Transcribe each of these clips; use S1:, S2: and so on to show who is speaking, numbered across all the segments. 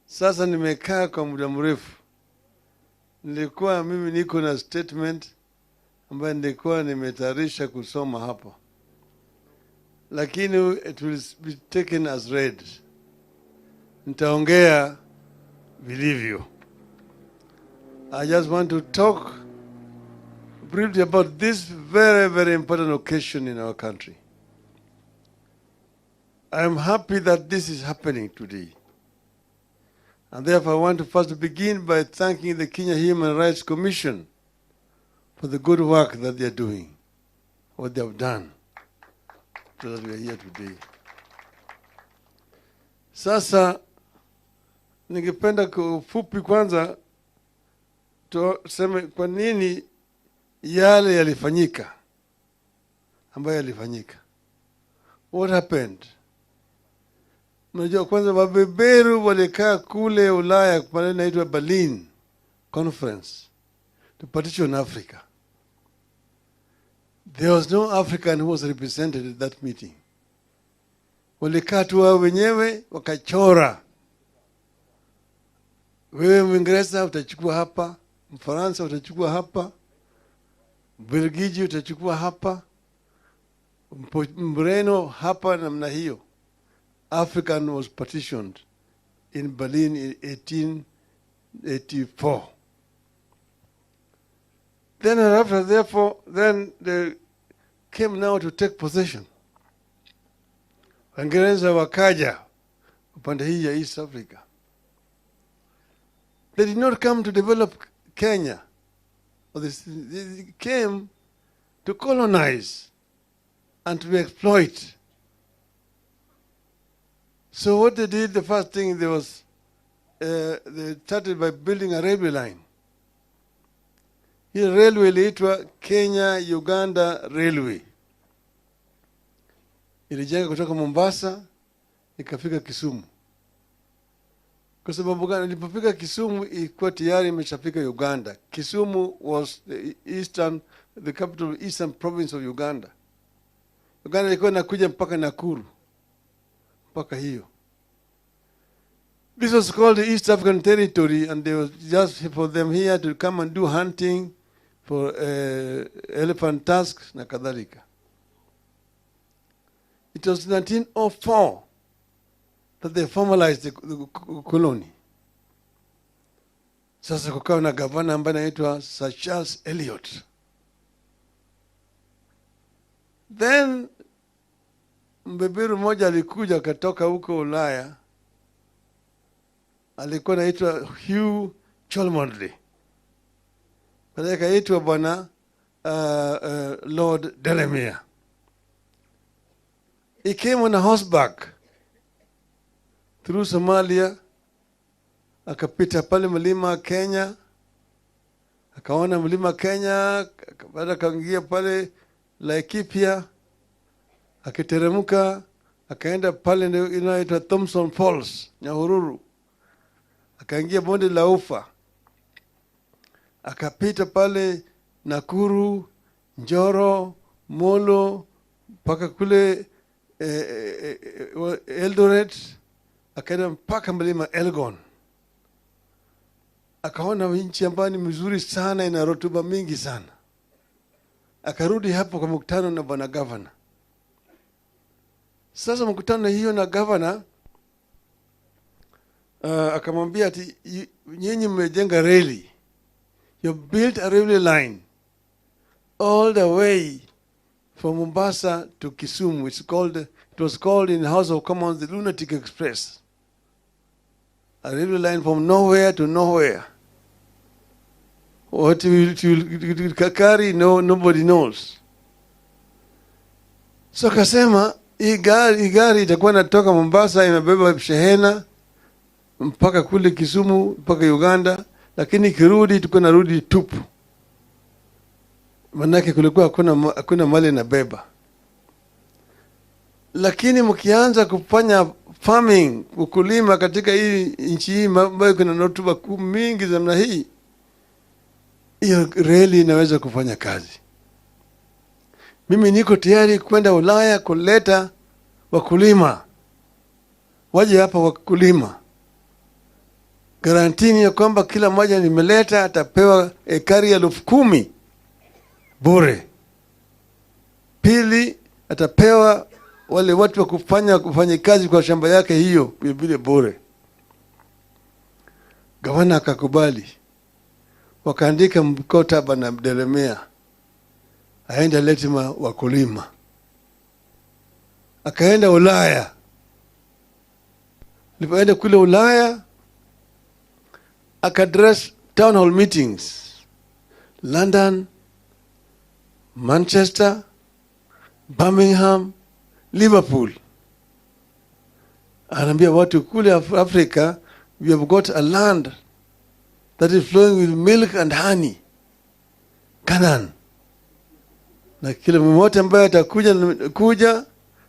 S1: Sasa nimekaa kwa muda mrefu. Nilikuwa mimi niko na statement ambayo nilikuwa nimetayarisha kusoma hapa, lakini it will be taken as read. Nitaongea vilivyo. I just want to talk briefly about this very, very important occasion in our country. I am happy that this is happening today. And therefore, I want to first begin by thanking the Kenya Human Rights Commission for the good work that they are doing, what they have done, so that we are here today. Sasa, ningependa kufupi kwanza tuseme kwa nini yale yalifanyika, ambayo yalifanyika. What happened? Unajua kwanza wabeberu walikaa kule Ulaya pale inaitwa Berlin Conference to partition Africa. There was no African who was represented at that meeting. Walikaa tu wao wenyewe wakachora. Wewe Mwingereza utachukua hapa, Mfaransa utachukua hapa, Belgiji utachukua hapa, Mreno hapa, namna hiyo. African was partitioned in Berlin in 1884. Then after, therefore, then they came now to take possession. Waingereza wakaja upande hii ya East Africa. They did not come to develop Kenya. They came to colonize and to exploit. So what they did, the first thing they started by building a railway line. Hii railway iliitwa Kenya-Uganda Railway. Ilijenga kutoka Mombasa ikafika Kisumu. Kwa sababu gani? Ilipofika Kisumu ilikuwa tayari imeshafika Uganda. Kisumu was the capital of Eastern province of Uganda. Uganda ilikuwa inakuja mpaka Nakuru. Mpaka hiyo. This was called the East African Territory, and they was just for them here to come and do hunting for elephant tusks na kadhalika. It was 1904 that they formalized the colony. Sasa kukawa na gavana ambaye anaitwa Sir Charles Eliot. Then mbeberu mmoja alikuja akatoka huko Ulaya. Alikuwa anaitwa Hugh Cholmondeley. Baadaye akaitwa bwana Lord Delamere. He came on a horseback through Somalia, akapita pale mlima Kenya, akaona mlima Kenya, baada akaingia pale Laikipia, akiteremka, akaenda pale inaitwa Thompson Falls, Nyahururu. Akaingia bonde la Ufa. Akapita pale Nakuru, Njoro, Molo, mpaka kule Eldoret, akaenda mpaka mlima Elgon. Akaona nchi ambayo ni mzuri sana, ina rotuba mingi sana. Akarudi hapo kwa mkutano na bwana governor. Sasa mkutano hiyo na governor akamwambia ati nyinyi mmejenga reli. You built a railway line all the way from Mombasa to Kisumu. It was called in the House of Commons the Lunatic Express. A railway line from nowhere to nowhere. What it will carry, nobody knows. So akasema hii gari itakuwa natoka Mombasa imebeba shehena mpaka kule Kisumu mpaka Uganda, lakini kirudi tuko narudi tupu. Manake kulikuwa hakuna mali na beba. Lakini mkianza kufanya farming, ukulima katika hii nchi hii ambayo kuna rotuba mingi za namna hii, hiyo reli inaweza kufanya kazi. Mimi niko tayari kwenda Ulaya kuleta wakulima waje hapa wakulima, garantini ya kwamba kila mmoja nimeleta atapewa ekari 10,000 bure. Pili, atapewa wale watu wa kufanya kazi kwa shamba yake hiyo vile bure. Gavana akakubali, wakaandika mkataba na Delemea aende alete wakulima. Akaenda Ulaya. Alipoenda kule Ulaya, akaaddress town hall meetings London, Manchester, Birmingham, Liverpool. Anaambia watu kule Africa, we have got a land that is flowing with milk and honey, Canaan. Na kila mmoja ambaye atakuja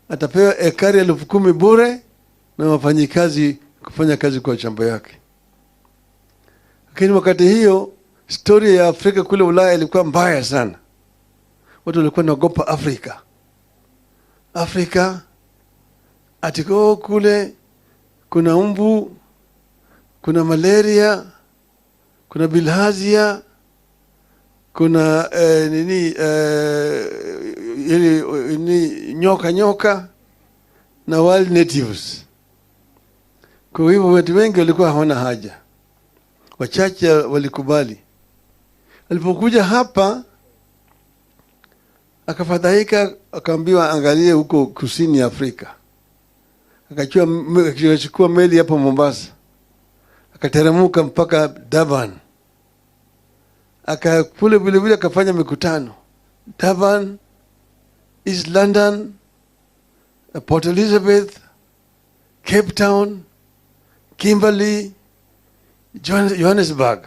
S1: atapewa ekari 10,000 bure na wafanyikazi kufanya kazi kwa shamba yake. Lakini wakati hiyo story ya Afrika kule Ulaya ilikuwa mbaya sana. Watu walikuwa wanaogopa Afrika. Afrika atiko kule kuna mbu, kuna malaria, kuna bilharzia, kuna nyoka na wild natives. Kwa hivyo watu wengi walikuwa hawana haja. Wachache walikubali. Alipokuja hapa akafadhaika, akaambiwa angalie huko kusini Afrika. Akachukua meli hapo Mombasa. Akateremka mpaka Durban. Akakule vile akafanya mikutano. Durban, East London, Port Elizabeth, Cape Town, Kimberley, Johannesburg.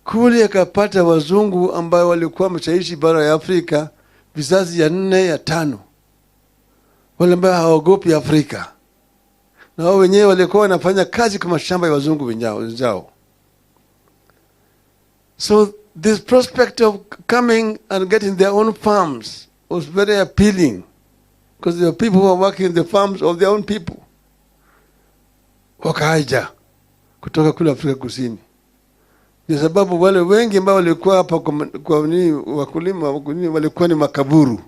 S1: Kule akapata wazungu ambao walikuwa wameshaishi bara ya Afrika vizazi ya 4 ya 5. Wale ambao hawaogopi Afrika. Na wao wenyewe walikuwa wanafanya kazi kwa mashamba ya wazungu wenzao. So this prospect of coming and getting their own farms was very appealing, because there were people who were working in the farms of their own people. Wakaja kutoka kule Afrika Kusini. Ni sababu wale wengi ambao walikuwa hapa kwa wakulima walikuwa ni makaburu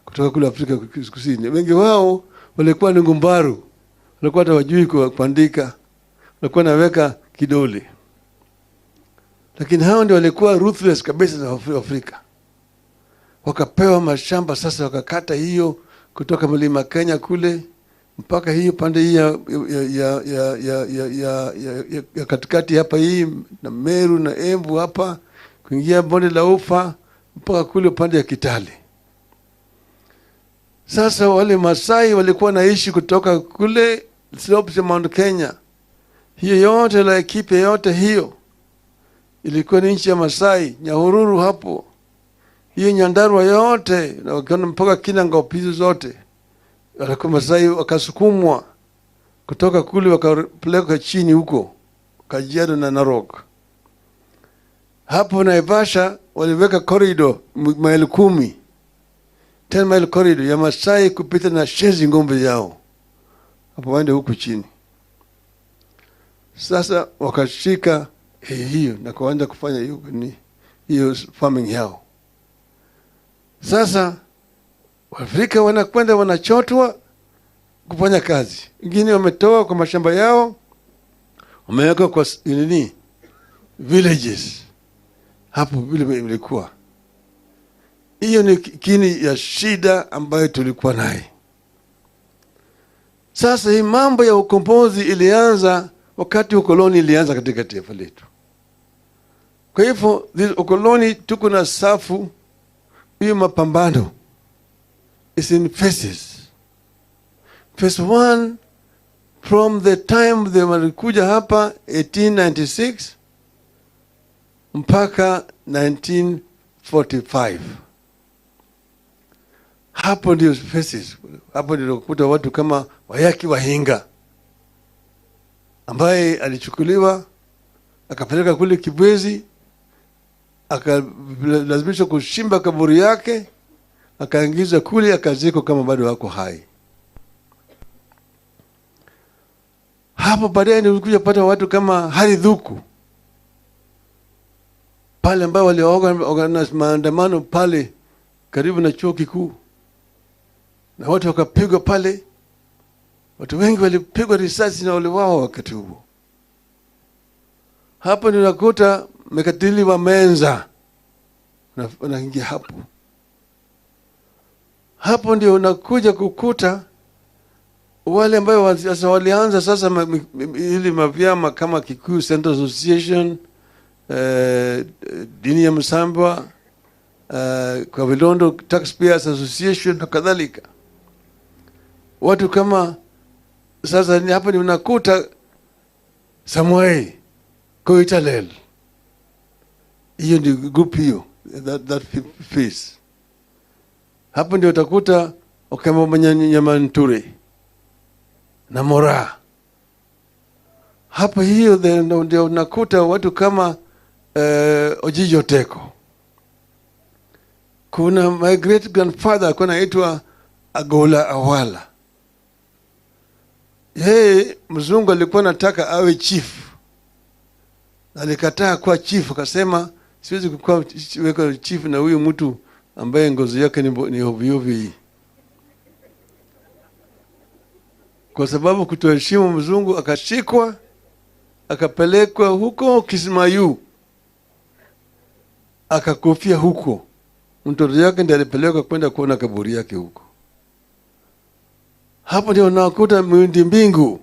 S1: kutoka kule Afrika Kusini. Wengi wao walikuwa ni ngumbaru, walikuwa hata wajui kuandika, walikuwa naweka kidole. Lakini hao ndio walikuwa ruthless kabisa na Afrika. Wakapewa mashamba sasa, wakakata hiyo kutoka mlima Kenya kule mpaka hiyo pande hii ya katikati hapa hii na Meru na Embu hapa kuingia bonde la Ufa mpaka kule pande ya Kitale. Sasa wale Masai walikuwa naishi kutoka kule slopes ya Mount Kenya. Hiyo yote la ekipe yote hiyo ilikuwa ni nchi ya Masai, Nyahururu hapo. Hiyo Nyandarua yote na wakaona mpaka Kinangopizo zote. Walikuwa Masai wakasukumwa kutoka kule wakapeleka chini huko Kajiado na Narok. Hapo Naivasha waliweka corridor maili 10. 10 mile corridor ya Masai kupita na shezi ngombe yao. Hapo waende huku chini. Sasa wakashika hiyo na kuanza kufanya hiyo farming yao. Sasa Waafrika wanakwenda wanachotwa kufanya kazi. Wengine wametoa kwa mashamba yao, wameweka kwa villages. Hapo vile ilikuwa. Hiyo ni kini ya shida ambayo tulikuwa naye. Sasa hii mambo ya ukombozi ilianza wakati ukoloni ilianza katika taifa letu. Kwa hivyo ukoloni tuko na safu hiyo mapambano is in phases. Phase 1 from the time they walikuja hapa 1896 mpaka 1945. Hapo ndio phases. Hapo ndio kukuta watu kama Wayaki Wahinga ambaye alichukuliwa akapeleka kule Kibwezi, akalazimishwa kushimba kaburi yake, akaingizwa kule akazikwa kama bado wako hai. Hapo baadaye ndio kuja pata watu kama Hari Dhuku pale ambao waliorganize maandamano pale karibu na chuo kikuu, na watu wakapigwa pale. Watu wengi walipigwa risasi na waliuawa wakati huo. Hapo ndio nakuta mekatili wa Menza wanaingia hapo. Hapo ndio unakuja kukuta wale ambao sasa walianza sasa ili mavyama kama Kikuyu Central Association, dini ya Msambwa, kwa Vilondo Taxpayers Association na kadhalika. Watu kama sasa ni hapa ni unakuta Samuel Koitalel. Hiyo ndio group hiyo, that face. Hapo ndio utakuta Okemo Manyanyamanture na Mora. Hapo hiyo ndio unakuta watu kama Ojijo Teko. Kuna my great grandfather kuna anaitwa Agola Awala. Yeye mzungu alikuwa anataka awe chief. Alikataa kuwa chief, akasema siwezi kuwa weka chief na huyu mtu ambaye ngozi yake ni ovyo hii. Kwa sababu kutoheshimu mzungu akashikwa, akapelekwa huko Kismayu, akakufia huko. Mtoto yake ndiye alipelekwa kwenda kuona kaburi yake huko. Hapo ndio unakuta Mwindi Mbingu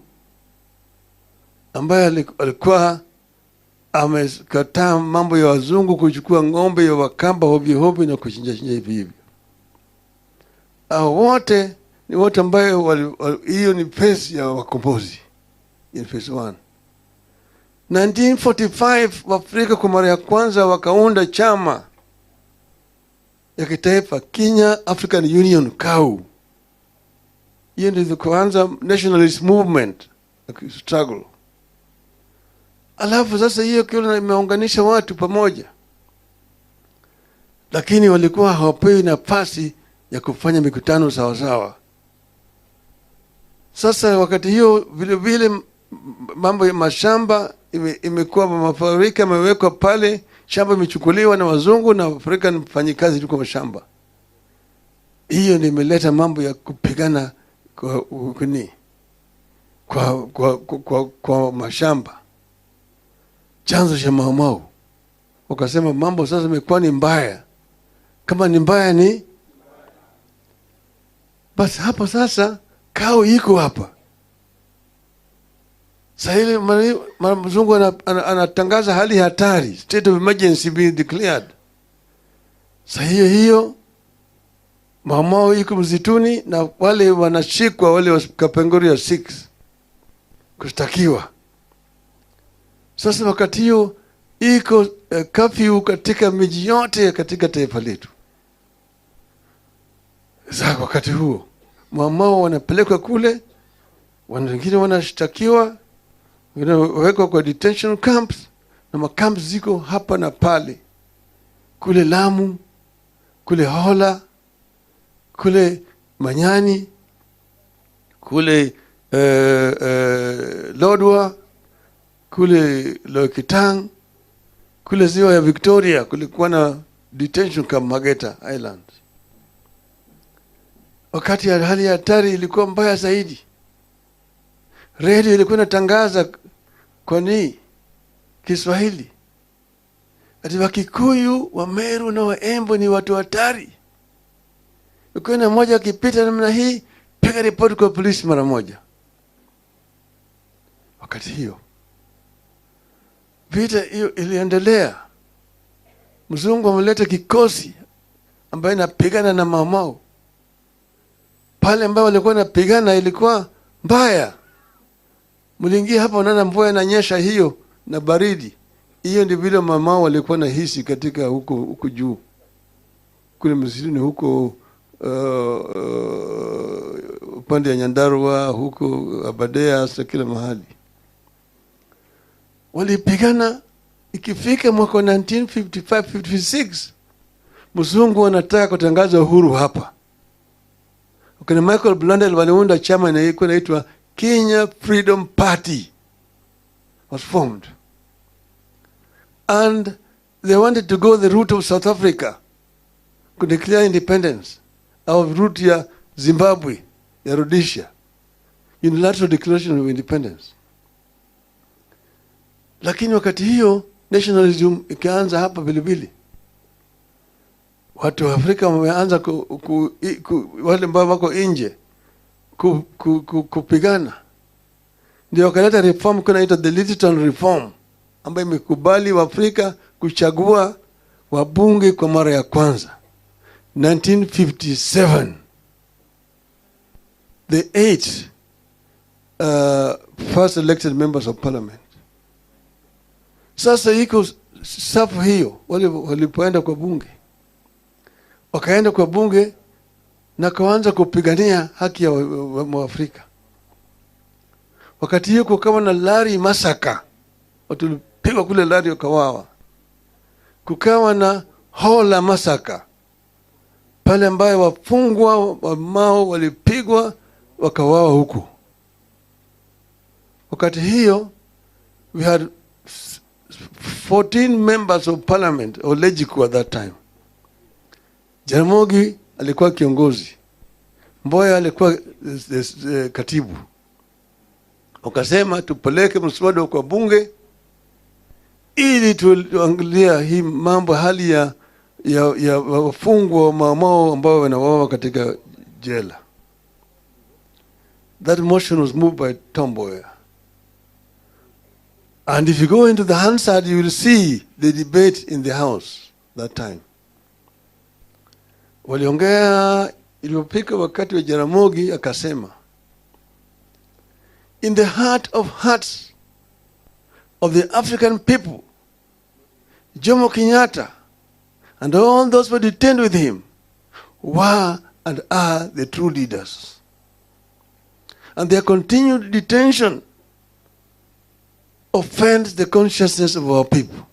S1: ambaye alikuwa amekataa mambo ya wazungu kuchukua ng'ombe ya Wakamba hovyo na kuchinja hivi hivyo. Wote ni wote ambayo hiyo ni phase ya wakombozi, in phase 1. 1945 Waafrika kwa mara ya kwanza wakaunda chama ya kitaifa, Kenya African Union, KAU. Hiyo ndio kwanza nationalist movement struggle. Alafu sasa hiyo kile imeunganisha watu pamoja, lakini walikuwa hawapewi nafasi ya kufanya mikutano sawa sawa. Sasa wakati hiyo vile vile mambo ya mashamba imekuwa mafarika yamewekwa pale, shamba imechukuliwa na wazungu na Afrika ni mfanyikazi tu kwa mashamba. Hiyo ndio imeleta mambo ya kupigana kwa mashamba. Chanzo cha Mau. Wakasema mambo sasa imekuwa ni mbaya. Kama ni mbaya ni basi hapo sasa KAU iko hapa. Sasa ile mzungu anatangaza hali hatari, state of emergency being declared. Sasa hiyo Mau iko mzituni na wale wanashikwa wale wa Kapenguria 6 kushtakiwa. Sasa wakati hiyo iko curfew katika miji yote katika taifa letu. Sasa wakati huo Mau wanapelekwa kule, wengine wanashtakiwa, wengine wawekwa kwa detention camps, na makamps ziko hapa na pale, kule Lamu, kule Hola, kule Manyani, kule Lodwar, kule Lokitang, kule ziwa ya Victoria kulikuwa na detention camp Mageta Island. Wakati ya hali ya hatari ilikuwa mbaya zaidi, radio ilikuwa inatangaza kwa Kiswahili ati Wakikuyu, Wameru na Waembo ni watu hatari. Ukiona mmoja akipita namna hii, piga ripoti kwa polisi mara moja. Wakati hiyo vita hiyo iliendelea. Mzungu ameleta kikosi ambaye inapigana na Mau. Pale ambao walikuwa napigana ilikuwa mbaya. Mliingia hapa unaona mvua inanyesha hiyo na baridi. Hiyo ndio vile Mau walikuwa na hisi katika huko juu. Kule msituni huko upande ya Nyandarua, huko Abadea, hasa kila mahali. Walipigana. Ikifika mwaka 1955-56 mzungu anataka kutangaza uhuru hapa. Wakina Michael Blundell waliunda chama inaitwa Kenya Freedom Party. was formed. And they wanted to go the route of South Africa to declare independence, of route ya Zimbabwe, ya Rhodesia, unilateral declaration of independence. Lakini wakati hiyo nationalism ikaanza hapa vilevile. Watu wa Afrika wameanza wale ambao wako nje kupigana. Ndio wakaleta reform kunaitwa the digital reform, ambayo imekubali wa Afrika kuchagua wabunge kwa mara ya kwanza. 1957, the 8 first elected members of parliament. Sasa iko safu hiyo, walipoenda kwa bunge, wakaenda kwa bunge na kaanza kupigania haki ya Waafrika. Wakati hiyo kukawa na Lari Masaka, watu walipigwa kule Lari wakawawa. Kukawa na Hola Masaka, pale ambaye wafungwa wa Mao walipigwa wakawawa huku. Wakati hiyo we had 14 members of parliament or legislature at that time. Jaramogi alikuwa kiongozi, Mboya alikuwa katibu. Wakasema tupeleke mswada kwa bunge ili tuangalia hii mambo, hali ya wafungwa wa Mao ambao wanawawa katika jela. That motion was moved by Tom Mboya. And if you go into the Hansard, you will see the debate in the House that time. Waliongea iliyopika wakati wa Jaramogi akasema, in the heart of hearts of the African people, Jomo Kenyatta and all those who detained with him were and are the true leaders. And their continued detention offends the consciousness of our people.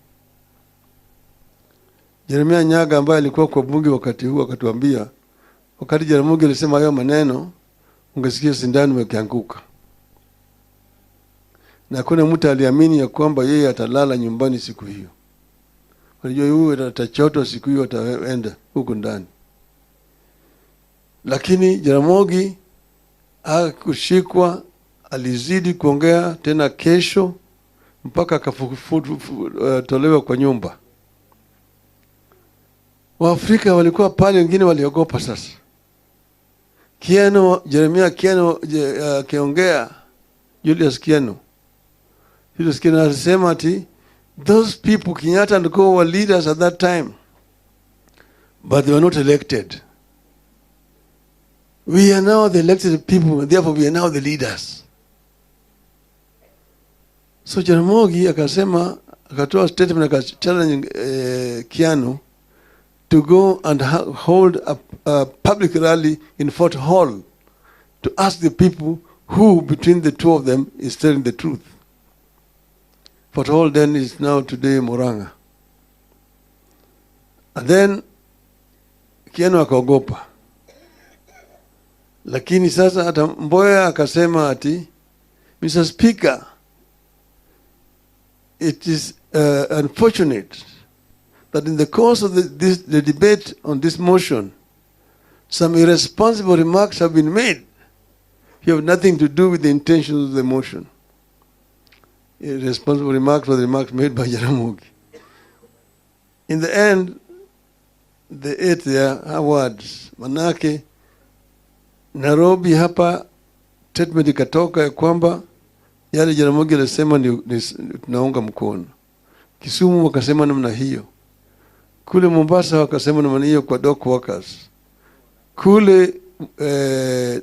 S1: Jeremia Nyaga ambaye alikuwa kwa bunge wakati huu akatuambia, wakati Jaramogi alisema hayo maneno, ungesikia sindano ikianguka. Na kuna mtu aliamini ya kwamba yeye atalala nyumbani siku hiyo. Unajua yeye atachotwa siku hiyo, ataenda huko ndani. Lakini Jaramogi hakushikwa, alizidi kuongea tena kesho mpaka akatolewa kwa nyumba. Waafrika walikuwa pale, wengine waliogopa sasa. Jeremia Kiano akiongea, Julius Kiano alisema ati those people, Kenyatta and Co, were leaders at that time, but they were not elected. We are now the elected people, and therefore we are now the leaders. So Jaramogi akatoa statement akachallenge Kiano to go and hold a public rally in Fort Hall to ask the people who between the two of them is telling the truth. Fort Hall then is now today Murang'a. And then Kiano akaogopa. Lakini sasa hata Mboya akasema ati, Mr. Speaker, it is unfortunate that in the course of the debate on this motion, some irresponsible remarks have been made. You have nothing to do with the intentions of the motion. Irresponsible remarks were the remarks made by Jaramogi. In the end, they ate their words. Manake, Nairobi hapa statement ikatoka ya kwamba yale Jaramogi alisema tunaunga mkono. Kisumu wakasema namna hiyo. Kule Mombasa wakasema namna hiyo kwa dock workers. Kule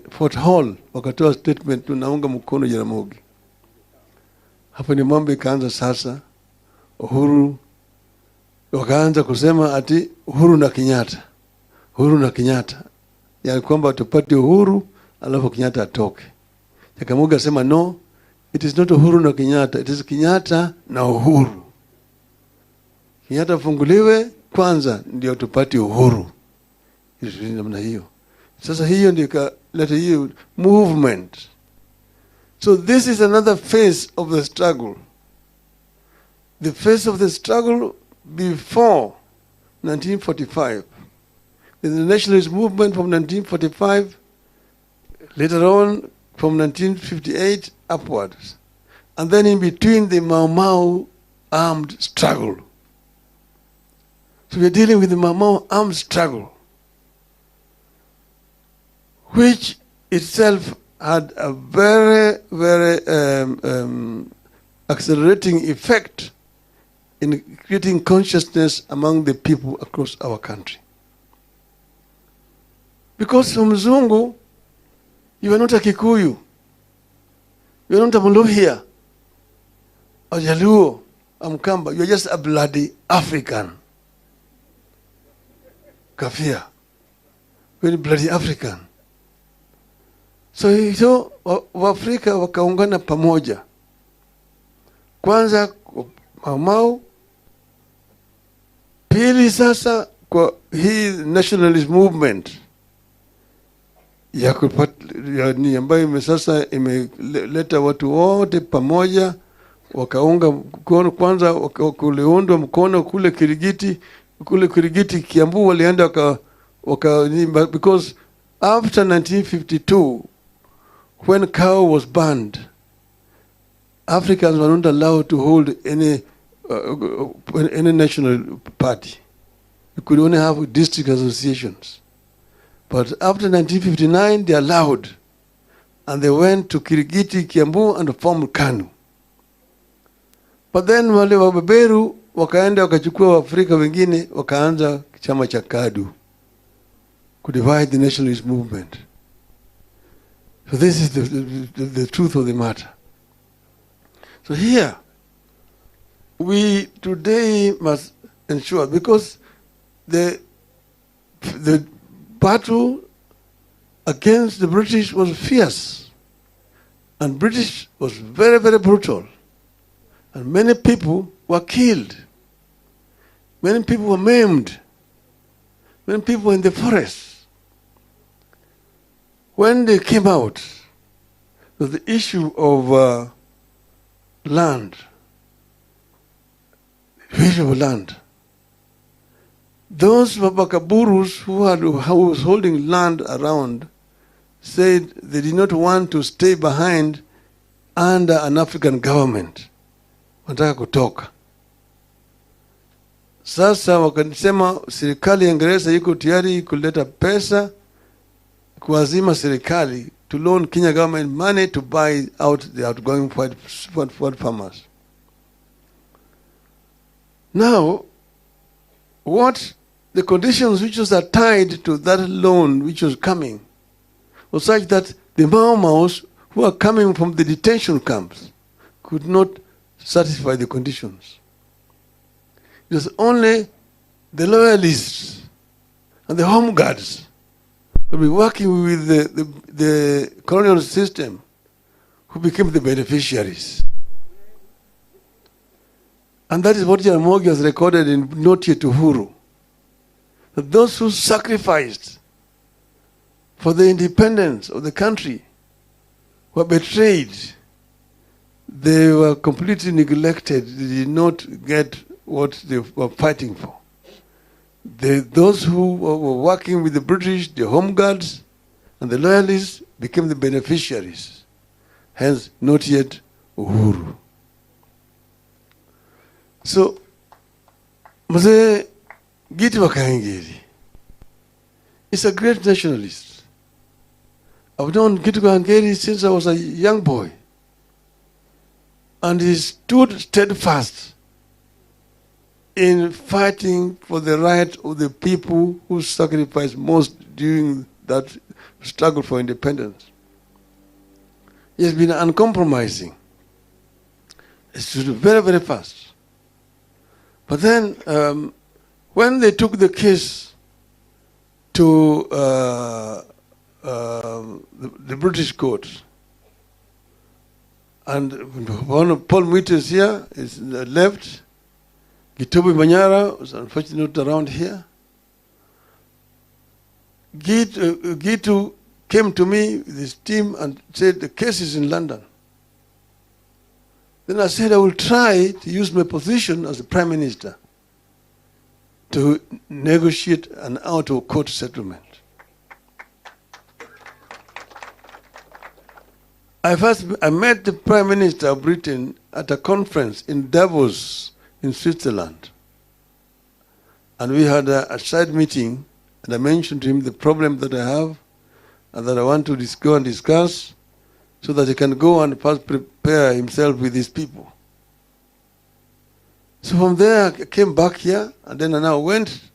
S1: Fort Hall wakatoa statement tunaunga mkono Jaramogi. Hapo ni mambo ikaanza sasa. Uhuru wakaanza kusema ati Uhuru na Kenyatta. Uhuru na Kenyatta. Ya kwamba tupate Uhuru alafu Kenyatta atoke. Jaramogi akasema no, it is not Uhuru na Kenyatta, it is Kenyatta na Uhuru. Kenyatta funguliwe kwanza ndio tupate Uhuru. Hiyo namna hiyo. Sasa hiyo ndio leta hiyo movement. So this is another phase of the struggle the face of the struggle before 1945. The nationalist movement from 1945, later on from 1958 upwards. And then in between the Mau Mau armed struggle. So we're dealing with the Mau Mau armed struggle, which itself had a very, very accelerating effect in creating consciousness among the people across our country. Because from Mzungu, you are not a Kikuyu, you are not a Muluhya, a Jaluo, a Mkamba, you are just a bloody African. Kafia, very bloody African. So Waafrika wakaungana pamoja. Kwanza Mau Mau, pili sasa kwa hii nationalist movement ya ambayo sasa imeleta watu wote pamoja, wakaunga mkono. Kwanza kuliundwa mkono kule Kirigiti Kiambu walienda because after 1952 when cow was banned, Africans were not allowed to hold any national party. You could only have district associations. But after 1959, they allowed. And they went to Kirigiti, Kiambu, and formed KANU. But then wale wabeberu wakaenda wakachukua Waafrika wengine wakaanza chama cha KADU to divide the nationalist movement. So this is the truth of the matter. So here, we today must ensure, because the battle against the British was fierce, and British was very, very brutal, and many people were killed, many people were maimed, many people were in the forest. When they came out, the issue of land, issue of land. Those Babakaburus who was holding land around said they did not want to stay behind under an African government. Wanataka kutoka. Sasa wakasema serikali ya Uingereza iko tayari kuleta pesa kuazima serikali to loan Kenya government money to buy out the outgoing white farmers. Now, what the conditions which was tied to that loan which was coming was such that the Mau Maus who are coming from the detention camps could not satisfy the conditions. It was only the loyalists and the home guards who were working with the colonial system who became the beneficiaries. And that is what Jaramogi has recorded in Note to Uhuru. That those who sacrificed for the independence of the country were betrayed. They were completely neglected. They did not get what they were fighting for. Those who were working with the British, the home guards, and the loyalists became the beneficiaries. Hence, not yet Uhuru. So, Mzee Gideon Moi is a great nationalist. I've known Gideon Moi since I was a young boy. And he stood steadfast in fighting for the right of the people who sacrificed most during that struggle for independence. He has been uncompromising. He stood very, very fast. But then, when they took the case to the British court, and one of Paul Mwite is here, is left. Gitobi Manyara was unfortunately not around here. Gitu came to me with his team and said the case is in London. Then I said I will try to use my position as the Prime Minister to negotiate an out-of-court settlement. I met the Prime Minister of Britain at a conference in Davos in Switzerland. And we had a side meeting, and I mentioned to him the problem that I have and that I want to go and discuss so that he can go and first prepare himself with his people. So from there, I came back here, and then I now went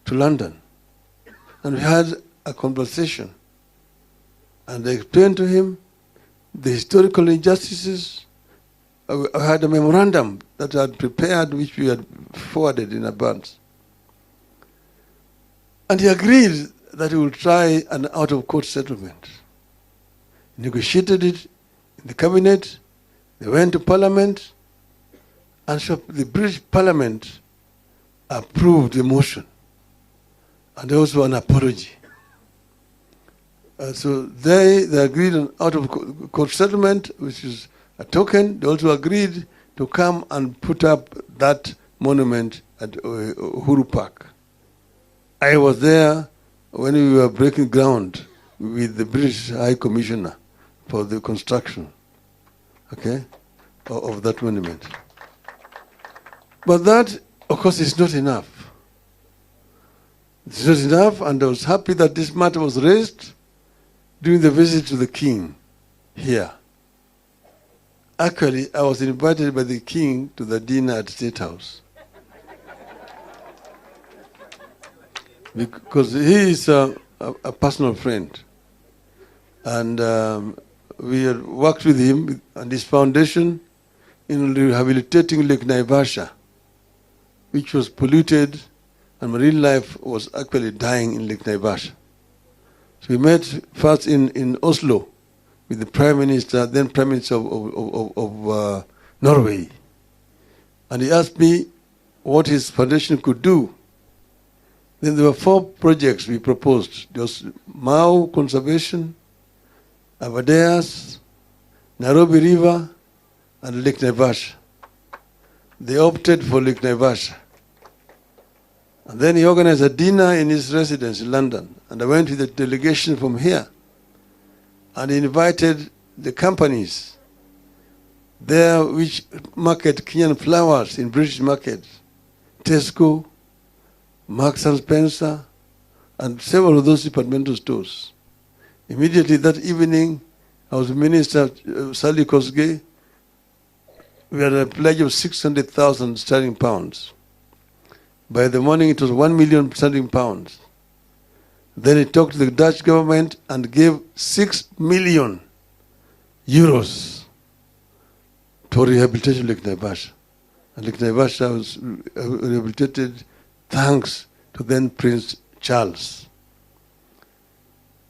S1: to London. And we had a conversation. And I explained to him the historical injustices. I had a memorandum that I had prepared, which we had forwarded in advance. And he agreed that he would try an out-of-court settlement. He negotiated it in the cabinet. They went to Parliament. And so the British Parliament approved the motion. And also an apology. So they agreed on out-of-court settlement, which is a token. They also agreed to come and put up that monument at Uhuru Park. I was there when we were breaking ground with the British High Commissioner for the construction, okay, of that monument. But that, of course, is not enough. It's not enough, and I was happy that this matter was raised during the visit to the King here. Actually, I was invited by the King to the dinner at State House. Because he is a personal friend. And we had worked with him and his foundation in rehabilitating Lake Naivasha, which was polluted, and marine life was actually dying in Lake Naivasha. So we met first in Oslo with the Prime Minister, then Prime Minister of Norway. And he asked me what his foundation could do. Then there were 4 projects we proposed. There was Mau Conservation, Abadeas, Nairobi River, and Lake Naivasha. They opted for Lake Naivasha. And then he organized a dinner in his residence in London. And I went with a delegation from here. And he invited the companies there which market Kenyan flowers in British markets. Tesco, Marks and Spencer, and several of those departmental stores. Immediately that evening, I was Minister Sally Kosgei. We had a pledge of 600,000 sterling pounds. By the morning, it was 1 million sterling pounds. Then he talked to the Dutch government and gave 6 million euros to rehabilitation of Lake Naivasha. And Lake Naivasha was rehabilitated thanks to then Prince Charles.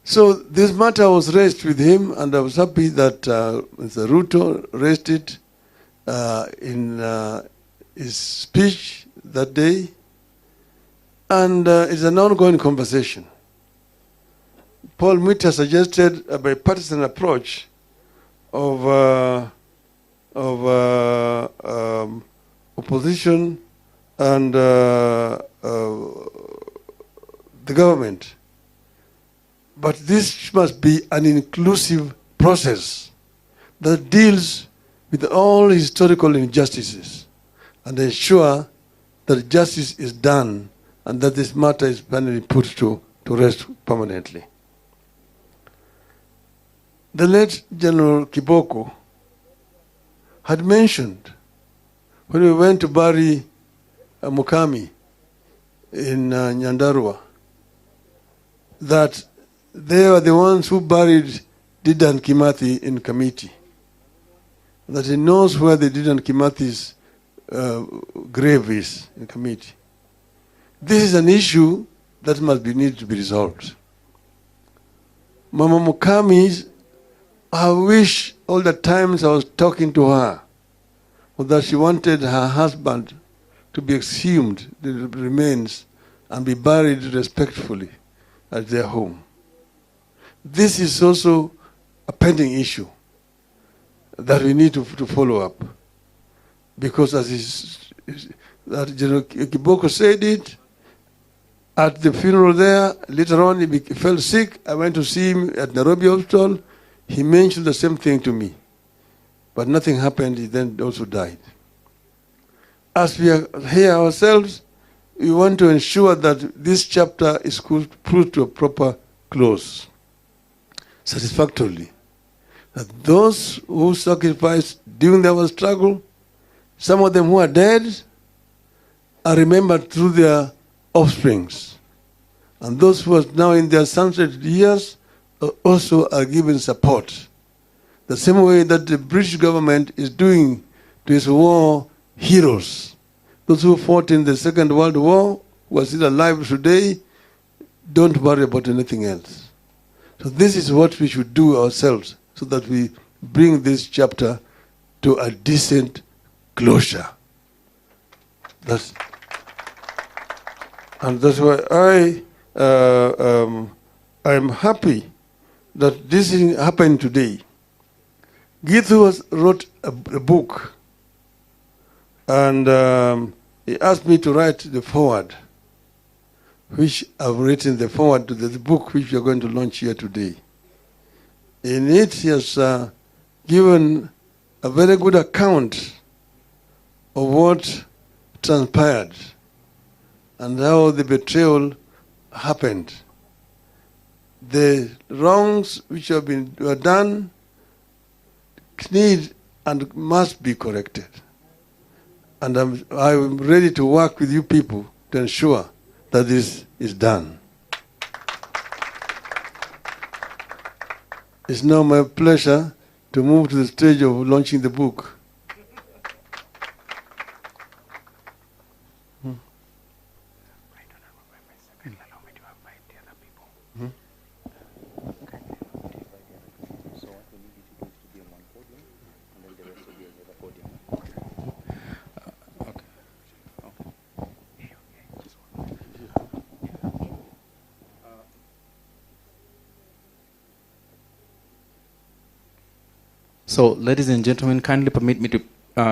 S1: So this matter was raised with him, and I was happy that Mr. Ruto raised it in his speech that day. And it's an ongoing conversation. Paul Mwita suggested a bipartisan approach of opposition and the government. But this must be an inclusive process that deals with all historical injustices and ensure that justice is done and that this matter is finally put to rest permanently. The late General Kiboko had mentioned when we went to bury Mukami in Nyandarua that they were the ones who buried Dedan Kimathi in Kamiti. That he knows where the Dedan Kimathi's grave is in Kamiti. This is an issue that need to be resolved. Mama Mukami, I wish all the times I was talking to her was that she wanted her husband to be exhumed, the remains, and be buried respectfully at their home. This is also a pending issue that we need to follow up. because that General Kiboko said it, at the funeral there, later on he fell sick. I went to see him at Nairobi Hospital. He mentioned the same thing to me. But nothing happened. He then also died. As we are here ourselves, we want to ensure that this chapter is put to a proper close, satisfactorily. That those who sacrificed during our struggle, some of them who are dead, are remembered through their offsprings. And those who are now in their sunset years also are given support. The same way that the British government is doing to its war heroes. Those who fought in the Second World War, who are still alive today, don't worry about anything else. So this is what we should do ourselves, so that we bring this chapter to a decent closure. And that's why I'm happy that this thing happened today. Gitu wrote a book, and he asked me to write the foreword, which I've written the foreword to the book which we are going to launch here today. In it, he has given a very good account of what transpired and how the betrayal happened. The wrongs which were done need and must be corrected. And I'm ready to work with you people to ensure that this is done. It's now my pleasure to move to the stage of launching the book.
S2: So, ladies and gentlemen, kindly permit me to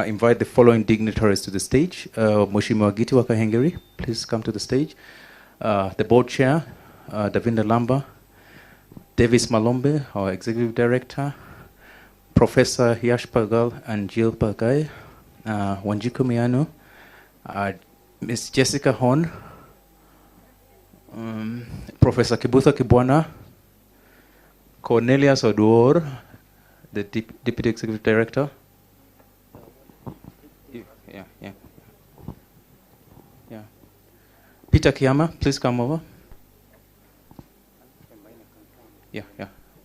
S2: invite the following dignitaries to the stage. Mheshimiwa Giti wa Kahengeri, please come to the stage. The board chair, Davinda Lamba, Davis Malombe, our executive director, Professor Yash Pagal and Jill Pagai, Wanjiku Miano, Ms. Jessica Horn, Professor Kibutha Kibwana, Cornelius Oduor, the Deputy Executive Director. Yeah. Peter Kiama, please come over. Yeah.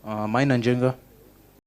S2: Maina Njenga.